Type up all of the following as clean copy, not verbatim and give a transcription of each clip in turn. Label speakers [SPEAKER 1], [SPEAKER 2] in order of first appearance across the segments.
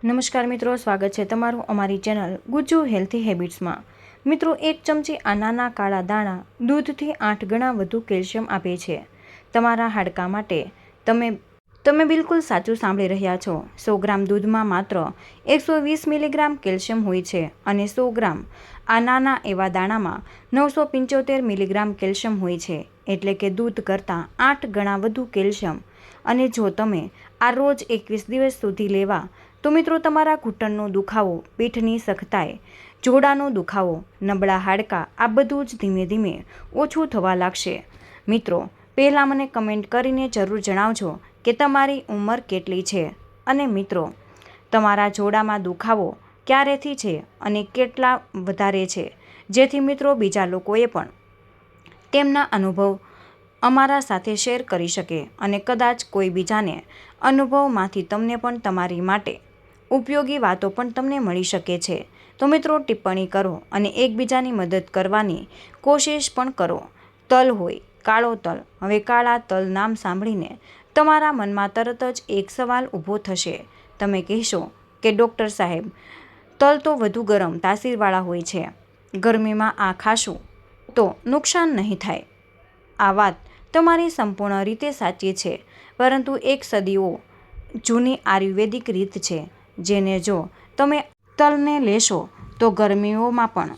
[SPEAKER 1] નમસ્કાર મિત્રો, સ્વાગત છે તમારું અમારી ચેનલ ગુજ્જુ હેલ્થી હેબિટ્સમાં। મિત્રો, 1 ચમચી આ નાના કાળા દાણા દૂધથી 8 ગણા વધુ કેલ્શિયમ આપે છે તમારા હાડકાં માટે। તમે બિલકુલ સાચું સાંભળી રહ્યા છો। 100 ગ્રામ દૂધમાં માત્ર 120 મિલીગ્રામ કેલ્શિયમ હોય છે અને 100 ગ્રામ આ નાના એવા દાણામાં 975 મિલીગ્રામ કેલ્શિયમ હોય છે, એટલે કે દૂધ કરતાં 8 ગણા વધુ કેલ્શિયમ। અને જો તમે આ રોજ 21 દિવસ સુધી લેવા તો મિત્રો, તમારા ઘૂંટણનો દુખાવો, પીઠની સખ્તાઈ, જોડાનો દુખાવો, નબળા હાડકાં આ બધું જ ધીમે ધીમે ઓછું થવા લાગશે। મિત્રો, પહેલાં મને કમેન્ટ કરીને જરૂર જણાવજો કે તમારી ઉંમર કેટલી છે અને મિત્રો, તમારા જોડામાં દુખાવો ક્યારેથી છે અને કેટલા વધારે છે, જેથી મિત્રો બીજા લોકોએ પણ તેમના અનુભવ અમારા સાથે શેર કરી શકે અને કદાચ કોઈ બીજાને અનુભવમાંથી તમને પણ તમારી માટે ઉપયોગી વાતો પણ તમને મળી શકે છે। તો મિત્રો, ટિપ્પણી કરો અને એકબીજાની મદદ કરવાની કોશિશ પણ કરો। તલ હોય, કાળો તલ। હવે કાળા તલ નામ સાંભળીને તમારા મનમાં તરત જ એક સવાલ ઊભો થશે। તમે કહેશો કે ડૉક્ટર સાહેબ, તલ તો વધુ ગરમ તાસીરવાળા હોય છે, ગરમીમાં આ ખાશું તો નુકસાન નહીં થાય? આ વાત તમારી સંપૂર્ણ રીતે સાચી છે, પરંતુ એક સદીઓ જૂની આયુર્વેદિક રીત છે, જેને જો તમે તલને લેશો તો ગરમીઓમાં પણ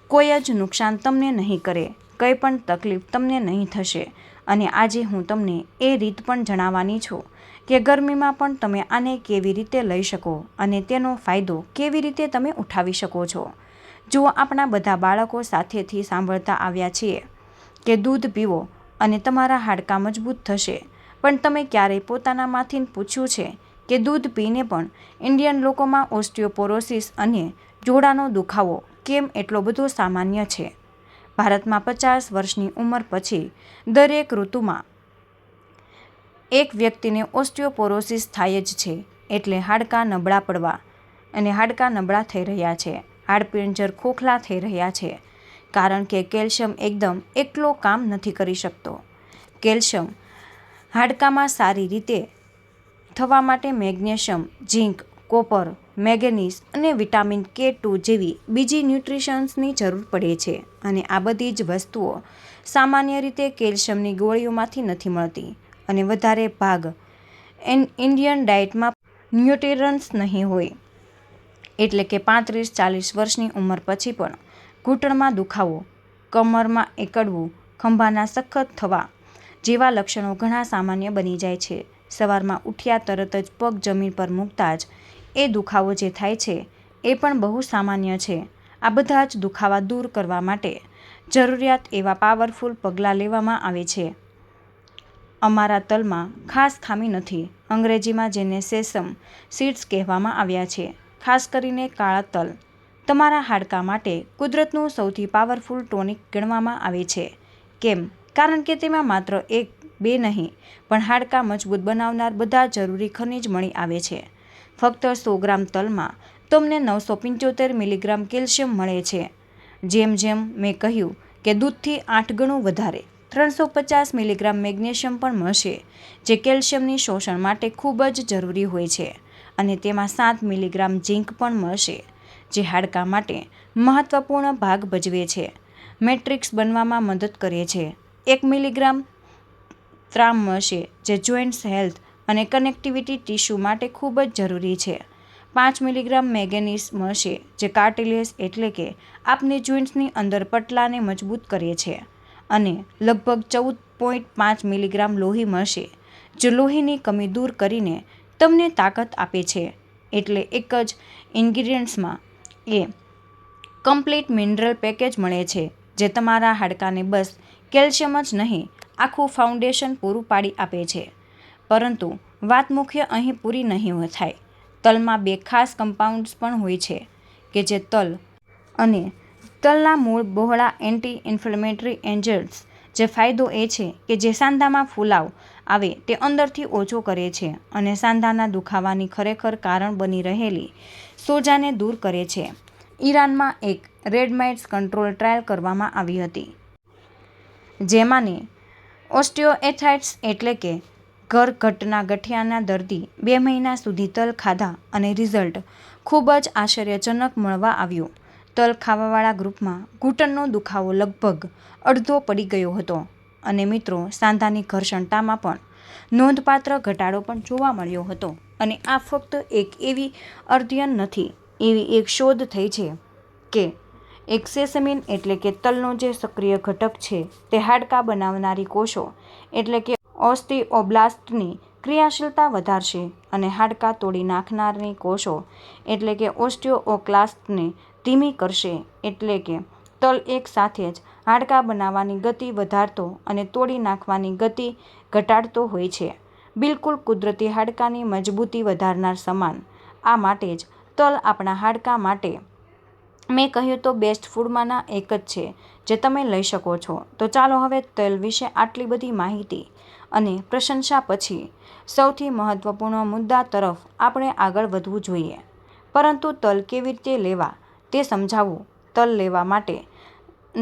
[SPEAKER 1] કોઈ જ નુકસાન તમને નહીં કરે, કંઈ પણ તકલીફ તમને નહીં થશે। અને આજે હું તમને એ રીત પણ જણાવવાની છું કે ગરમીમાં પણ તમે આને કેવી રીતે લઈ શકો અને તેનો ફાયદો કેવી રીતે તમે ઉઠાવી શકો છો। જો આપણા બધા બાળકો સાથેથી સાંભળતા આવ્યા છીએ કે દૂધ પીવો અને તમારા હાડકાં મજબૂત થશે, પણ તમે ક્યારેય પોતાનામાંથી પૂછ્યું છે કે દૂધ પીને પણ ઇન્ડિયન લોકોમાં ઓસ્ટિયોપોરોસિસ અને જોડાનો દુખાવો કેમ એટલો બધો સામાન્ય છે? ભારતમાં 50 વર્ષની ઉંમર પછી દરેક ઋતુમાં એક વ્યક્તિને ઓસ્ટિયોપોરોસિસ થાય જ છે, એટલે હાડકાં નબળા પડવા અને હાડકાં નબળા થઈ રહ્યા છે, હાડપિંજર ખોખલા થઈ રહ્યા છે, કારણ કે કેલ્શિયમ એકદમ એકલો કામ નથી કરી શકતો। કેલ્શિયમ હાડકામાં સારી રીતે થવા માટે મેગ્નેશિયમ, ઝીંક, કોપર, મેંગેનીઝ અને વિટામિન K2 જેવી બીજી ન્યુટ્રિશન્સની જરૂર પડે છે, અને આ બધી જ વસ્તુઓ સામાન્ય રીતે કેલ્શિયમની ગોળીઓમાંથી નથી મળતી, અને વધારે ભાગ ઇન્ડિયન ડાયટમાં ન્યુટ્રિયન્ટ્સ નહીં હોય। એટલે કે 35-40 વર્ષની ઉંમર પછી પણ ઘૂંટણમાં દુખાવો, કમરમાં એકડવું, ખભાના સખત થવા જેવા લક્ષણો ઘણા સામાન્ય બની જાય છે। સવારમાં ઉઠ્યા તરત જ પગ જમીન પર મૂકતા જ એ દુખાવો જે થાય છે એ પણ બહુ સામાન્ય છે। આ બધા જ દુખાવા દૂર કરવા માટે જરૂરિયાત એવા પાવરફુલ પગલાં લેવામાં આવે છે। અમારા તલમાં ખાસ ખામી નથી, અંગ્રેજીમાં જેને સેસમ સીડ્સ કહેવામાં આવ્યા છે। ખાસ કરીને કાળા તલ તમારા હાડકાં માટે કુદરતનું સૌથી પાવરફુલ ટોનિક ગણવામાં આવે છે। કેમ? કારણ કે તેમાં માત્ર 1-2 નહીં, પણ હાડકાં મજબૂત બનાવનાર બધા જરૂરી ખનિજ મળી આવે છે। ફક્ત 100 ગ્રામ તલમાં તમને 975 મિલીગ્રામ કેલ્શિયમ મળે છે। જેમ મેં કહ્યું કે દૂધથી 8 ગણું વધારે 350 મિલીગ્રામ મેગ્નેશિયમ પણ મળશે, જે કેલ્શિયમની શોષણ માટે ખૂબ જ જરૂરી હોય છે, અને તેમાં 7 મિલીગ્રામ ઝીંક પણ મળશે, જે હાડકાં માટે મહત્વપૂર્ણ ભાગ ભજવે છે, મેટ્રિક્સ બનવામાં મદદ કરે છે। 1 મિલીગ્રામ ત્રામ મળશે, જે જોઇન્ટ્સ હેલ્થ અને કનેક્ટિવિટી ટિશ્યુ માટે ખૂબ જ જરૂરી છે। 5 મિલીગ્રામ મેંગેનીઝ મળશે, જે કાર્ટિલેજ એટલે કે આપની જોઇન્ટ્સની અંદર પટલાને મજબૂત કરે છે, અને લગભગ 14.5 મિલીગ્રામ લોહી મળશે, જે લોહીની કમી દૂર કરીને તમને તાકાત આપે છે। એટલે એક જ ઇન્ગ્રીડિયન્ટ્સમાં એ કમ્પ્લીટ મિનરલ પેકેજ મળે છે, જે તમારા હાડકાંને બસ કેલ્શિયમ જ નહીં, આખું ફાઉન્ડેશન પૂરું પાડી આપે છે। પરંતુ વાત મુખ્ય અહીં પૂરી નહીં થાય। તલમાં 2 ખાસ કમ્પાઉન્ડ્સ પણ હોય છે કે જે તલ અને તલના મૂળ બહોળા એન્ટી ઇન્ફ્લેમેટરી એજન્ટ્સ, જે ફાયદો એ છે કે જે સાંધામાં ફૂલાવ આવે તે અંદરથી ઓછો કરે છે અને સાંધાના દુખાવાની ખરેખર કારણ બની રહેલી સોજાને દૂર કરે છે। ઈરાનમાં એક રેડ માઇટ્સ કંટ્રોલ ટ્રાયલ કરવામાં આવી હતી, જેમાંની ઓસ્ટિયોઆર્થ્રાઇટિસ એટલે કે ઘરના ગઠિયાના દર્દી 2 મહિના સુધી તલ ખાધા અને રિઝલ્ટ ખૂબ જ આશ્ચર્યજનક મળવા આવ્યું. તલ ખાવાવાળા ગ્રુપમાં ઘૂંટણનો દુખાવો લગભગ અડધો પડી ગયો હતો અને મિત્રો સાંધાની ઘર્ષણતામાં પણ નોંધપાત્ર ઘટાડો પણ જોવા મળ્યો હતો. અને આ ફક્ત એક એવી અધ્યયન નથી, એવી એક શોધ થઈ છે કે એક સેસમિન એટલે કે તલનો જે સક્રિય ઘટક છે તે હાડકાં બનાવનારી કોષો એટલે કે ઓસ્ટિયોબ્લાસ્ટની ક્રિયાશીલતા વધારશે અને હાડકાં તોડી નાખનારની કોષો એટલે કે ઓસ્ટિયોક્લાસ્ટને ધીમી કરશે. એટલે કે તલ એક સાથે જ હાડકાં બનાવવાની ગતિ વધારતો અને તોડી નાખવાની ગતિ ઘટાડતો હોય છે, બિલકુલ કુદરતી હાડકાંની મજબૂતી વધારનાર સમાન. આ માટે જ તલ આપણા હાડકાં માટે મેં કહ્યું તો બેસ્ટ ફૂડમાંના એક જ છે જે તમે લઈ શકો છો. તો ચાલો હવે તલ વિશે આટલી બધી માહિતી અને પ્રશંસા પછી સૌથી મહત્વપૂર્ણ મુદ્દા તરફ આપણે આગળ વધવું જોઈએ. પરંતુ તલ કેવી રીતે લેવા તે સમજાવું. તલ લેવા માટે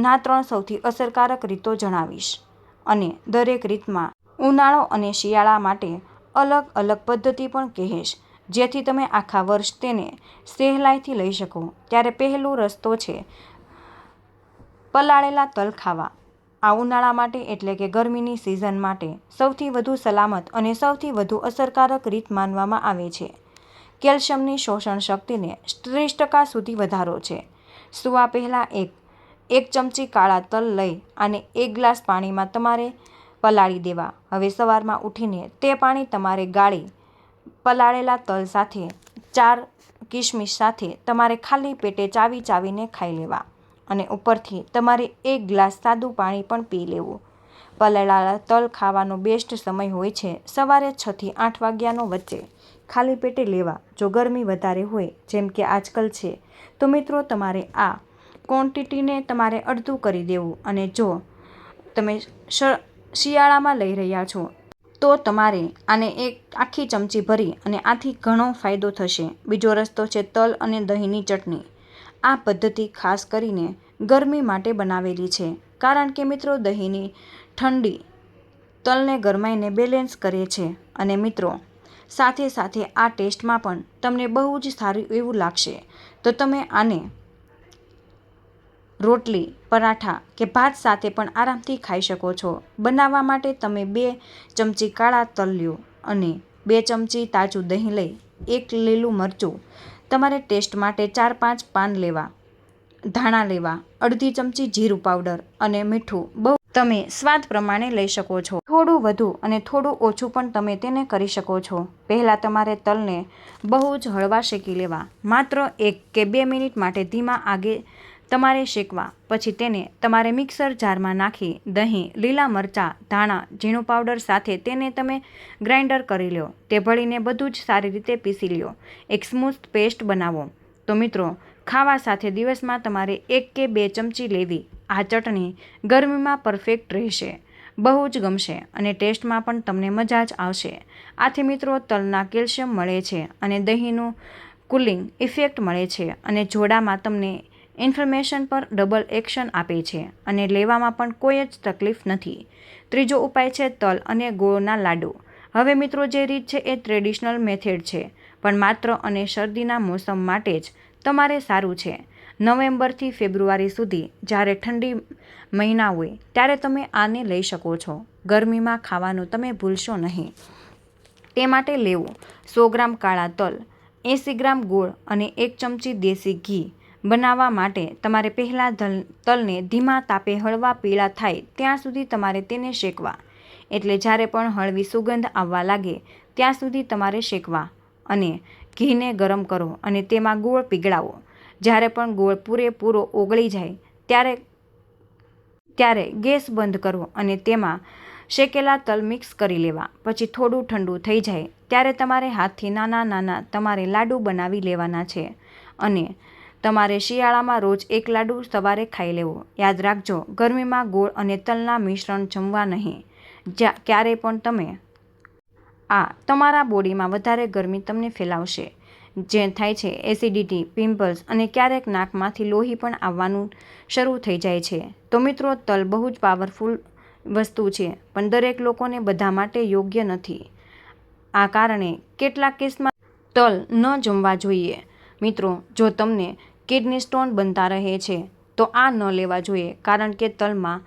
[SPEAKER 1] ના 3 સૌથી અસરકારક રીતો જણાવીશ અને દરેક રીતમાં ઉનાળો અને શિયાળા માટે અલગ અલગ પદ્ધતિ પણ કહીશ, જેથી તમે આખા વર્ષ તેને સહેલાઈથી લઈ શકો. ત્યારે પહેલો રસ્તો છે પલાળેલા તલ ખાવા. આ ઉનાળા માટે એટલે કે ગરમીની સિઝન માટે સૌથી વધુ સલામત અને સૌથી વધુ અસરકારક રીત માનવામાં આવે છે. કેલ્શિયમની શોષણ શક્તિને 30% સુધી વધારો છે. સૂવા પહેલાં એક ચમચી કાળા તલ લઈ આને 1 ગ્લાસ પાણીમાં તમારે પલાળી દેવા. હવે સવારમાં ઉઠીને તે પાણી તમારે ગાળી પલાળેલા તલ સાથે 4 કિસમિસ સાથે તમારે ખાલી પેટે ચાવીને ખાઈ લેવા અને ઉપરથી તમારે 1 ગ્લાસ સાદું પાણી પણ પી લેવું. પલાળેલા તલ ખાવાનો બેસ્ટ સમય હોય છે સવારે 6 થી 8 વાગ્યાનો વચ્ચે ખાલી પેટે લેવા. જો ગરમી વધારે હોય જેમ કે આજકાલ છે તો મિત્રો તમારે આ ક્વોન્ટિટીને તમારે અડધું કરી દેવું. અને જો તમે શિયાળામાં લઈ રહ્યા છો તો તમારે આને આખી ચમચી ભરી અને આથી ઘણો ફાયદો થશે. બીજો રસ્તો છે તલ અને દહીંની ચટણી. આ પદ્ધતિ ખાસ કરીને ગરમી માટે બનાવેલી છે, કારણ કે મિત્રો દહીંની ઠંડી તલને ગરમાઈને બેલેન્સ કરે છે. અને મિત્રો સાથે સાથે આ ટેસ્ટમાં પણ તમને બહુ જ સારું એવું લાગશે. તો તમે આને રોટલી, પરાઠા કે ભાત સાથે પણ આરામથી ખાઈ શકો છો. બનાવવા માટે તમે 2 ચમચી કાળા તલ લો અને 2 ચમચી તાજું દહીં લઈ 1 લીલું મરચું, તમારે ટેસ્ટ માટે 4-5 પાન લેવા, ધાણા લેવા, અડધી ચમચી જીરું પાવડર અને મીઠું બહુ તમે સ્વાદ પ્રમાણે લઈ શકો છો. થોડું વધુ અને થોડું ઓછું પણ તમે તેને કરી શકો છો. પહેલાં તમારે તલને બહુ જ હળવા શેકી લેવા. માત્ર 1 કે 2 મિનિટ માટે ધીમા આગે તમારે શેકવા. પછી તેને તમારે મિક્સર જારમાં નાખી દહીં, લીલા મરચાં, ધાણા, ઝીણું પાવડર સાથે તેને તમે ગ્રાઇન્ડર કરી લો. તે ભળીને બધું જ સારી રીતે પીસી લો. એક સ્મૂથ પેસ્ટ બનાવો. તો મિત્રો ખાવા સાથે દિવસમાં તમારે 1 કે 2 ચમચી લેવી. આ ચટણી ગરમીમાં પરફેક્ટ રહેશે, બહુ જ ગમશે અને ટેસ્ટમાં પણ તમને મજા જ આવશે. આથી મિત્રો તલના કેલ્શિયમ મળે છે અને દહીંનું કુલિંગ ઇફેક્ટ મળે છે અને જોડામાં તમને ઇન્ફ્લેમેશન પર ડબલ એક્શન આપે છે અને લેવામાં પણ કોઈ જ તકલીફ નથી. ત્રીજો ઉપાય છે તલ અને ગોળના લાડુ. હવે મિત્રો જે રીત છે એ ટ્રેડિશનલ મેથડ છે, પણ માત્ર અને શરદીના મોસમ માટે જ તમારે સારું છે. નવેમ્બરથી ફેબ્રુઆરી સુધી જ્યારે ઠંડી મહિના હોય ત્યારે તમે આને લઈ શકો છો. ગરમીમાં ખાવાનું તમે ભૂલશો નહીં. તે માટે લેવું 100 ગ્રામ કાળા તલ, 80 ગ્રામ ગોળ અને 1 ચમચી દેશી ઘી. બનાવવા માટે તમારે પહેલાં તલને ધીમા તાપે હળવા પીળા થાય ત્યાં સુધી તમારે તેને શેકવા. એટલે જ્યારે પણ હળવી સુગંધ આવવા લાગે ત્યાં સુધી તમારે શેકવા. અને ઘીને ગરમ કરો અને તેમાં ગોળ પીગળાવો. જ્યારે પણ ગોળ પૂરેપૂરો ઓગળી જાય ત્યારે ગેસ બંધ કરો અને તેમાં શેકેલા તલ મિક્સ કરી લેવા. પછી થોડું ઠંડુ થઈ જાય ત્યારે તમારે હાથથી નાના તમારે લાડુ બનાવી લેવાના છે અને તમારે શિયાળામાં રોજ 1 લાડુ સવારે ખાઈ લેવો. યાદ રાખજો, ગરમીમાં ગોળ અને તલના મિશ્રણ જમવા નહીં. ક્યારેય પણ તમે આ તમારા બોડીમાં વધારે ગરમી તમને ફેલાવશે. જે થાય છે એસિડિટી, પિમ્પલ્સ અને ક્યારેક નાકમાંથી લોહી પણ આવવાનું શરૂ થઈ જાય છે. તો મિત્રો તલ બહુ જ પાવરફુલ વસ્તુ છે, પણ દરેક લોકોને બધા માટે યોગ્ય નથી. આ કારણે કેટલાક કેસમાં તલ ન જમવા જોઈએ. મિત્રો, જો તમને કિડની સ્ટોન બનતા રહે છે તો આ ન લેવા જોઈએ, કારણ કે તલમાં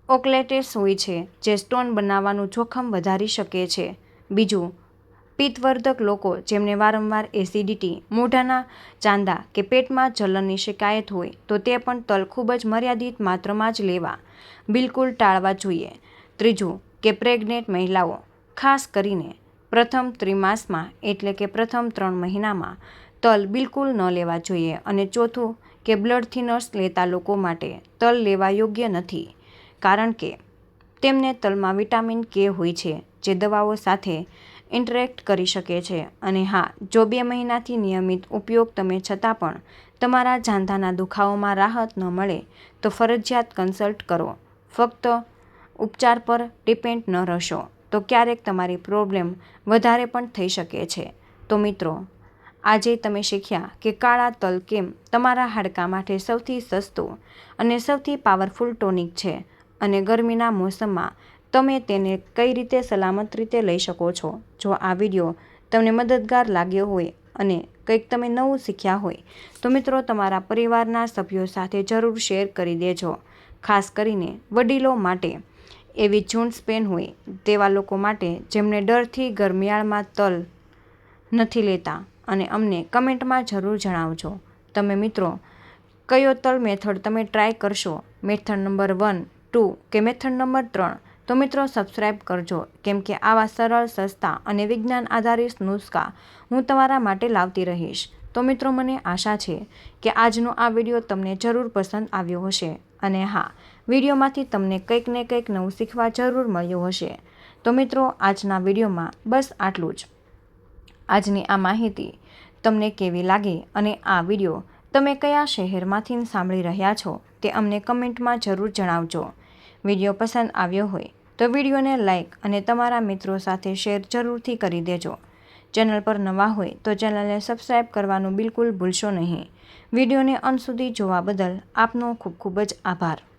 [SPEAKER 1] ઓક્લેટેસ હોય છે જે સ્ટોન બનાવવાનું જોખમ વધારી શકે છે. બીજું, પિત્તવર્ધક લોકો જેમને વારંવાર એસિડિટી, મોઢાના ચાંદા કે પેટમાં જલનની શિકાયત હોય તો તે પણ તલ ખૂબ જ મર્યાદિત માત્રામાં જ લેવા બિલકુલ ટાળવા જોઈએ. ત્રીજું કે પ્રેગ્નેન્ટ મહિલાઓ, ખાસ કરીને પ્રથમ ત્રિમાસમાં એટલે કે પ્રથમ 3 મહિનામાં તલ બિલકુલ ન લેવા જોઈએ. અને ચોથું કે બ્લડ થિનર્સ લેતા લોકો માટે તલ લેવા યોગ્ય નથી, કારણ કે તેમને તલમાં વિટામિન કે હોય છે જે દવાઓ સાથે ઇન્ટરેક્ટ કરી શકે છે. અને હા, જો 2 મહિનાથી નિયમિત ઉપયોગ તમે છતાં પણ તમારા જાંઘાના દુખાવામાં રાહત ન મળે તો ફરજિયાત કન્સલ્ટ કરો. ફક્ત ઉપચાર પર ડિપેન્ડ ન રહેશો તો ક્યારેક તમારી પ્રોબ્લેમ વધારે પણ થઈ શકે છે. તો મિત્રો, આજે તમે શીખ્યા કે કાળા તલ કેમ તમારા હાડકાં માટે સૌથી સસ્તું અને સૌથી પાવરફુલ ટોનિક છે, અને ગરમીના મોસમમાં તમે તેને કઈ રીતે સલામત રીતે લઈ શકો છો. જો આ વિડીયો તમને મદદગાર લાગ્યો હોય અને કંઈક તમે નવું શીખ્યા હોય તો મિત્રો, તમારા પરિવારના સભ્યો સાથે જરૂર શેર કરી દેજો. ખાસ કરીને વડીલો માટે, એવી જોઇન્ટ્સ પેન હોય તેવા લોકો માટે જેમને ડરથી ગરમિયાળમાં તલ નથી લેતા. અને અમને કમેન્ટમાં જરૂર જણાવજો તમે મિત્રો કયો તલ મેથડ તમે ટ્રાય કરશો, મેથડ નંબર 1, 2 કે મેથડ નંબર 3. તો મિત્રો સબસ્ક્રાઈબ કરજો, કેમ કે આવા સરળ, સસ્તા અને વિજ્ઞાન આધારિત નુસ્ખા હું તમારા માટે લાવતી રહીશ. તો મિત્રો, મને આશા છે કે આજનો આ વિડીયો તમને જરૂર પસંદ આવ્યો હશે. અને હા, વિડીયોમાંથી તમને કંઈક ને કંઈક નવું શીખવા જરૂર મળ્યું હશે. તો મિત્રો, આજના વિડીયોમાં બસ આટલું જ. આજની આ માહિતી તમને કેવી લાગી અને આ વિડીયો તમે કયા શહેરમાંથી સાંભળી રહ્યા છો તે અમને કમેન્ટમાં જરૂર જણાવજો. વિડીયો પસંદ આવ્યો હોય તો વિડીયોને લાઇક અને તમારા મિત્રો સાથે શેર જરૂરથી કરી દેજો. ચેનલ પર નવા હોય તો ચેનલને સબસ્ક્રાઈબ કરવાનું બિલકુલ ભૂલશો નહીં. વિડીયોને અંત સુધી જોવા બદલ આપનો ખૂબ ખૂબ જ આભાર.